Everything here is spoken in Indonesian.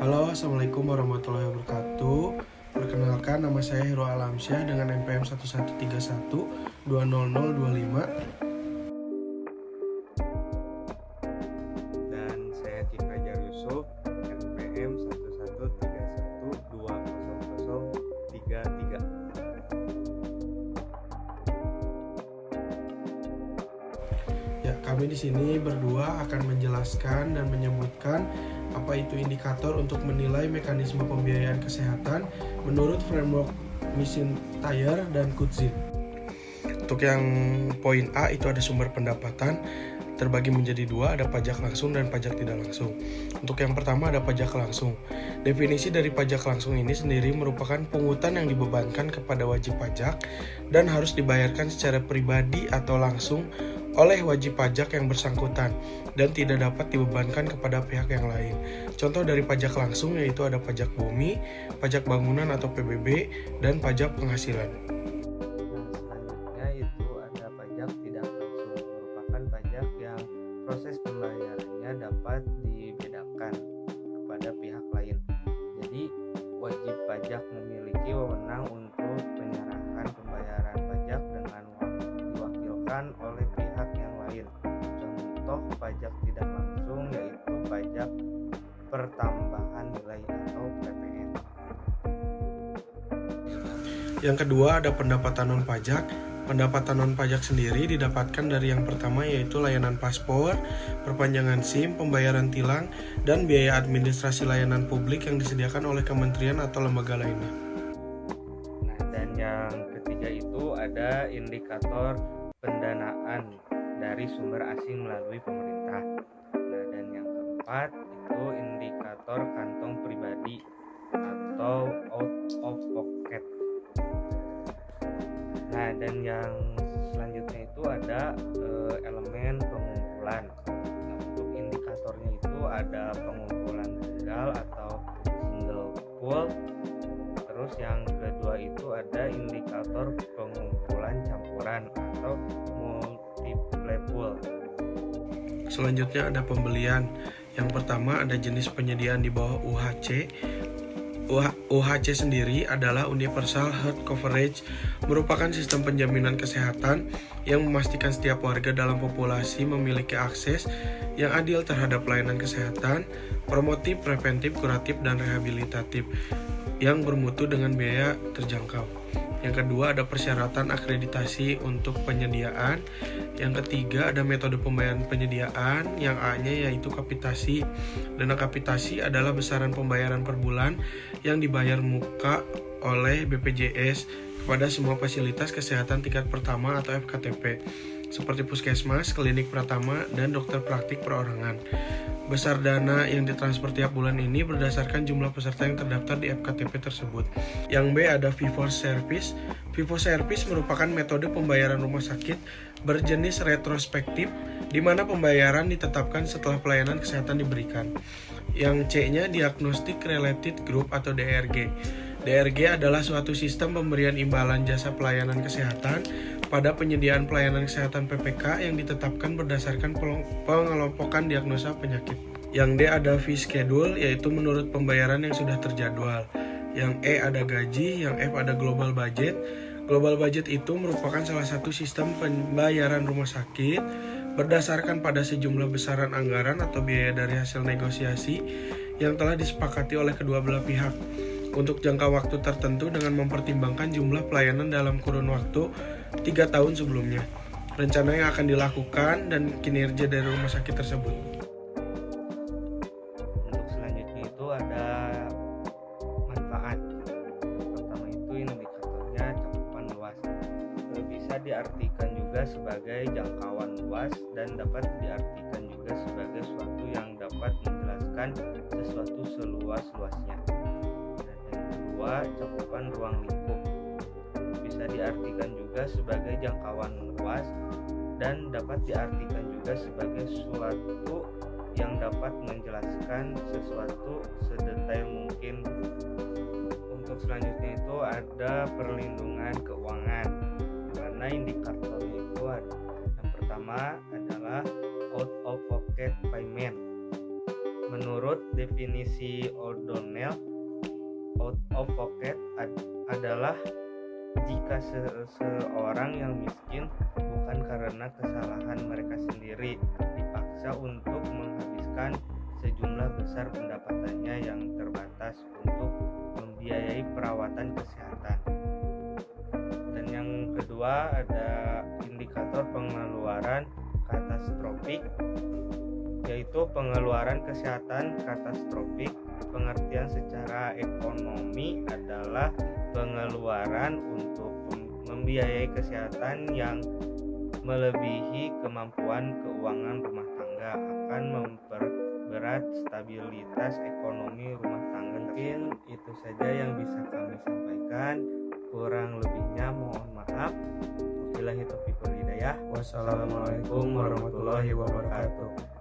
Halo, Assalamualaikum warahmatullahi wabarakatuh. Perkenalkan, nama saya Heru Alamsyah dengan NPM 1131 20025. Dan saya Kifajar Yusuf, NPM 1131 20033. Ya, kami di sini berdua akan menjelaskan dan menyebutkan apa itu indikator untuk menilai mekanisme pembiayaan kesehatan menurut framework McIntyre dan Kutzin. Untuk yang poin A itu ada sumber pendapatan, terbagi menjadi dua, ada pajak langsung dan pajak tidak langsung. Untuk yang pertama ada pajak langsung. Definisi dari pajak langsung ini sendiri merupakan pungutan yang dibebankan kepada wajib pajak dan harus dibayarkan secara pribadi atau langsung oleh wajib pajak yang bersangkutan dan tidak dapat dibebankan kepada pihak yang lain. Contoh dari pajak langsung yaitu ada pajak bumi, pajak bangunan atau PBB, dan pajak penghasilan. Selanjutnya itu ada pajak tidak langsung, merupakan pajak yang proses pembayarannya dapat dibedakan kepada pihak lain. Jadi wajib pajak memiliki wewenang untuk penyerahan pembayaran pajak dengan diwakilkan oleh pihak yang lain. Contoh pajak tidak langsung yaitu pajak pertambahan nilai atau PPN. Yang kedua ada pendapatan non pajak. Pendapatan non pajak sendiri didapatkan dari yang pertama yaitu layanan paspor, perpanjangan SIM, pembayaran tilang, dan biaya administrasi layanan publik yang disediakan oleh kementerian atau lembaga lainnya. Nah, dan yang ketiga itu ada indikator pendanaan dari sumber asing melalui pemerintah. Nah, dan yang keempat itu indikator kantong pribadi atau out of pocket. Nah, dan yang selanjutnya itu ada elemen pengumpulan. Nah, untuk indikatornya itu ada pengumpulan tunggal atau single pool. Terus yang kedua itu ada indikator pengumpulan campuran atau multiple pool. Selanjutnya ada pembelian. Yang pertama ada jenis penyediaan di bawah UHC. UHC sendiri adalah Universal Health Coverage, merupakan sistem penjaminan kesehatan yang memastikan setiap warga dalam populasi memiliki akses yang adil terhadap pelayanan kesehatan, promotif, preventif, kuratif, dan rehabilitatif yang bermutu dengan biaya terjangkau. Yang kedua ada persyaratan akreditasi untuk penyediaan. Yang ketiga ada metode pembayaran penyediaan. Yang A-nya yaitu kapitasi. Dana kapitasi adalah besaran pembayaran per bulan yang dibayar muka oleh BPJS kepada semua fasilitas kesehatan tingkat pertama atau FKTP seperti puskesmas, klinik pratama, dan dokter praktik perorangan. Besar dana yang ditransfer tiap bulan ini berdasarkan jumlah peserta yang terdaftar di FKTP tersebut. Yang B ada fee for service. Fee for service merupakan metode pembayaran rumah sakit berjenis retrospektif di mana pembayaran ditetapkan setelah pelayanan kesehatan diberikan. Yang C-nya Diagnostic Related Group atau DRG. DRG adalah suatu sistem pemberian imbalan jasa pelayanan kesehatan pada penyediaan pelayanan kesehatan PPK yang ditetapkan berdasarkan pengelompokan diagnosa penyakit. Yang D ada fee schedule, yaitu menurut pembayaran yang sudah terjadwal. Yang E ada gaji, yang F ada global budget. Global budget itu merupakan salah satu sistem pembayaran rumah sakit berdasarkan pada sejumlah besaran anggaran atau biaya dari hasil negosiasi yang telah disepakati oleh kedua belah pihak untuk jangka waktu tertentu dengan mempertimbangkan jumlah pelayanan dalam kurun waktu 3 tahun sebelumnya, rencana yang akan dilakukan, dan kinerja dari rumah sakit tersebut. Untuk selanjutnya itu ada manfaat. Pertama itu indikatornya cakupan luas. Bisa diartikan juga sebagai jangkauan luas dan dapat diartikan juga sebagai suatu yang dapat menjelaskan sesuatu seluas-luasnya. Dan yang kedua, cakupan ruang lingkup. Bisa diartikan juga sebagai jangkauan luas dan dapat diartikan juga sebagai suatu yang dapat menjelaskan sesuatu sedetail mungkin. Untuk selanjutnya itu ada perlindungan keuangan, karena indikatornya itu ada yang pertama adalah out of pocket payment. Menurut definisi O'Donnell, out of pocket adalah jika seseorang yang miskin bukan karena kesalahan mereka sendiri dipaksa untuk menghabiskan sejumlah besar pendapatannya yang terbatas untuk membiayai perawatan kesehatan. Dan yang kedua ada indikator pengeluaran katastrofik, yaitu pengeluaran kesehatan katastrofik. Pengertian secara ekonomi adalah pengeluaran untuk membiayai kesehatan yang melebihi kemampuan keuangan rumah tangga akan memperberat stabilitas ekonomi rumah tangga. Mungkin itu saja yang bisa kami sampaikan, kurang lebihnya mohon maaf. Wabillahi taufiq wal hidayah. Wassalamualaikum warahmatullahi wabarakatuh.